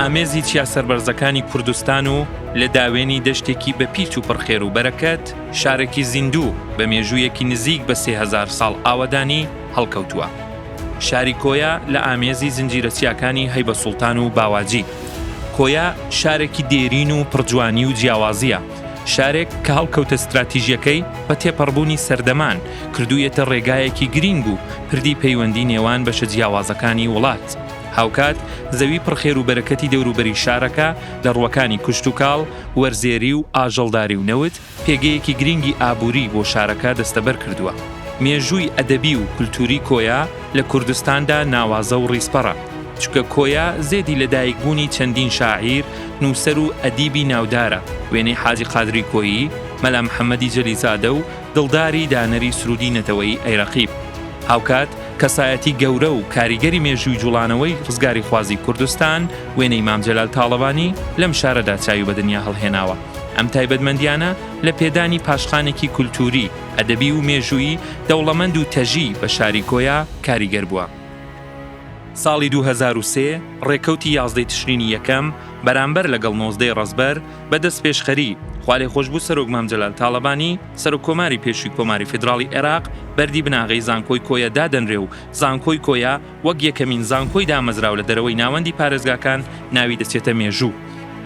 ئامێزی چیا سەربەرزەکانی کوردستان و لە داوێنی دەشتێکی بە پیچ و پڕخێر و بەرەکەت شارێکی زیندوو بە مێژوویەکی نزیک بە 3000 ساڵ ئاوەدانی هەڵکەوتووە. شاری کۆیا لە ئامێزی زنجیرە چیاکانی هەیبە سوڵتان و باواجی. کۆیا شارێکی دێرین و پڕجوانی و جیاوازیە، شارێک کە هەڵکەوتە استراتیژیەکەی بە تێپەڕبوونی سەردەمان کردوویەتە ڕێگایەکی گرنگ و پردی پەیوەندی نێوان بەشە جیاوازەکانی وڵات. هاوکات زەوی پڕخێر و بەرەکەتی دەوروبەری شارەکە لە ڕووەکانی کوشت و کاڵ، وەرزێری و ئاژەڵداری و نەوت پێگەیەکی گرنگی ئابووری بۆ شارەکە دەستەبەر کردووە. مێژووی ئەدەبی و کولتوری کۆیا لە کوردستاندا ناوازە و ڕیسپەڕە، چکە کۆیا زێدی لەدایکبوونی چەندین شاعیر، نووسەر و ئەدیبی ناودارە، وێنەی حاجی قادری کۆیی، مەلا محەممەدی جەلیزادە و دڵداری دانەری سرودی نەتەوەی ئەیرەقیب. هاوکات کەسایەتی گەورە و کاریگەری مێژووی جوڵانەوەی ڕزگاری خوازی کوردستان وێنەی مام جەلال تاڵەبانی لەم شارەدا چاوی بە دنیا هەڵهێناوە. ئەم تایبەتمەندیانە لە پێدانی پاشخانێکی کولتوری، ئەدەبی و مێژووی دەوڵەمەند و تەژی بە شاری کۆیا کاریگەر بووە. ساڵی 2003 ڕێکەوتی 11 تشرینی یەکەم بەرامبەر لەگەڵ 19 ڕەزبەر بەدەست پێشخەری خوالێ خۆشببوو سەرۆک مام جەلال تاڵەبانی سەرۆک کۆماری پێشووی کۆماری فیدراڵی عێراق بەردی بناغەی زانکۆی کۆیا دادەنرێ و زانکۆی کۆیا وەک یەکەمین زانکۆی دامەزراو لە دەرەوەی ناوەندی پارێزگاکان ناوی دەچێتە مێژوو.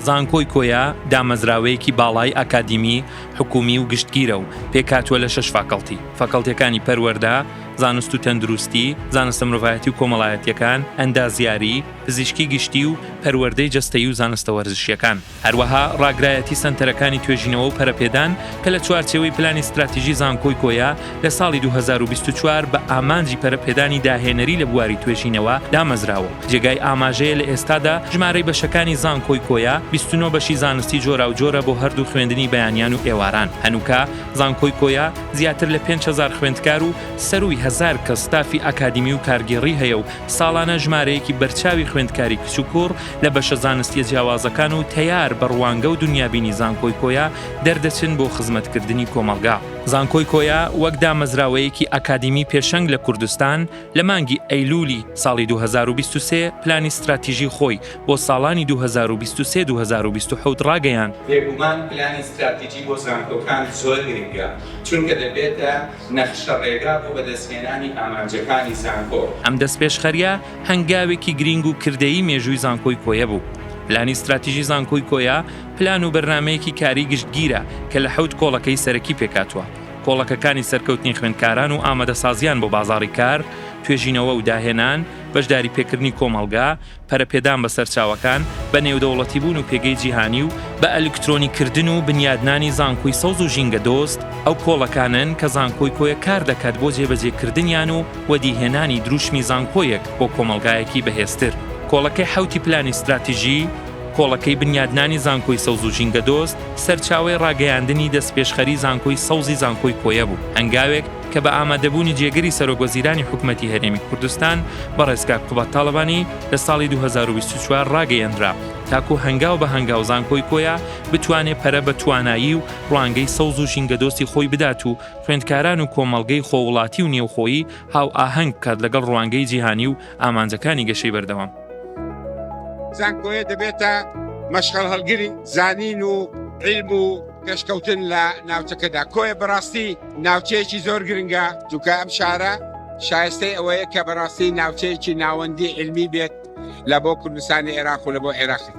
زانکۆی کۆیا دامەزراوەیەکی باڵای ئاکادیمی، حکومی و گشتگیرە و پێکاتوە لە 6 فاکەڵتی: فاکەڵتیەکانی پەروەردە، زانست و تەندروستی، زانستە مرۆڤایەتی و کۆمەڵایەتیەکان، ئەندازیاری، پزیشکی گشتی و پەروەردەی جەستەیی و زانستە وەرزشیەکان. هەروەها ڕاگرایەتی سەنتەرەکانی توێژینەوە و پەرەپێدان کە لە چوارچێوەی پلانی استراتیژی زانکۆی کۆیا لە ساڵی 2024 بە ئامانجی پەرەپێدانی داهێنەری لە بواری توێژینەوە دامەزراوە. جێگای ئاماژەیە لە ئێستادا ژمارەی بەشەکانی زانکۆی کۆیا 29 بەشی زانستی جۆرا و جۆرە بۆ هەردوو خوێندنی بەیانیان و ئێواران. هەنووکە زانکۆی کۆیا زیاتر لە 5000 خوێندکار و سەروی 1000 کەس ستافی ئاکادیمی و کارگێڕی هەیە و ساڵانە ژمارەیەکی بەرچاوی خوێندکاری کچ و کوڕ لە بەشە زانستی جیاوازەکان و تەیار بە ڕوانگە و دنیابینی زانکۆی کۆیا دەردەچن بۆ خزمەتکردنی کۆمەلگا. زانکۆی کۆیا وەک دامەزراوەیەکی ئاکادیمی پێشەنگ لە کوردستان لە مانگی ئەیلولی ساڵی 2023 پلانی استراتیژی خۆی بۆ ساڵانی 2023-2027 ڕاگەیان. بێگومان پلانی استراتیژی بۆ زانکۆکان زۆر گرنگە، چونکە دەبێتە نەخشە ڕێگا بۆ بەدەستهێنانی ئامانجەکانی زانکۆ. ئەم دەستپێشخەریە هەنگاوێکی گرنگ و کردەیی مێژووی زانکۆی کۆیا بوو. پلانی استراتیژی زانکۆی کۆیا پلان و بەرنامەیەکی کاری گشتگیرە کە لە 7 کۆڵەکەی سەرەکی پێکاتوە. کۆڵەکەکانی سەرکەوتنی خوێندکاران و ئامادەسازیان بۆ بازاڕی کار، توێژینەوە و داهێنان، بەشداری پێکردنی کۆمەلگا، پەرەپێدان بە سەرچاوەکان، بە نێودەوڵەتی بوون و پێگەی جیهانی و بە ئەلکترۆنیکردن و بنیادنانی زانکۆی سەوز و ژینگە دۆست. ئەو کۆڵەکانن کە زانکۆی کۆیا کار دەکات بۆ جێبەجێکردنیان و وەدیهێنانی دروشمی زانکۆیەک بۆ کۆمەلگایەکی بەهێزتر. کۆڵەکەی 7 پلانی استراتیژی، کۆڵەکەی بنیادنانی زانکۆی سەوز و ژینگە دۆست سەرچاوی ڕاگەیاندنی دەستپێشخەری زانکۆی سەوزی زانکۆی کۆیا بوو. هەنگاوێک کە بە ئامادەبوونی جێگەری سەرۆکوەزیرانی حکوومەتی هەرێمی کوردستان بە ڕێزگار قوبات تاڵەبانی لە ساڵی 2024 ڕاگەیەندرا تاکو هەنگاو بە هەنگاو زانکۆی کۆیا بتوانێت پەرە بە توانایی و ڕوانگەی سەوز و ژینگە دۆستی خۆی بدات و خوێندکاران و کۆمەڵگەی خۆوڵاتی و نێوخۆیی هاو ئاهەنگ بکات لەگەڵ ڕوانگەی جیهانی و ئامانجەکانی گەشەی بەردەوام. زانکۆیە دەبێتە مەشغەڵ هەڵگری زانین و علم و پێشکەوتن لە ناوچەکەدا. کۆیە بەڕاستی ناوچەیەکی زۆر گرنگە، چونکە ئەم شارە شایستەی ئەوەیە کە بەڕاستی ناوچەیەکی ناوەندی علمی بێت لە بۆ کوردستانی عێراق و لە بۆ عێراقی.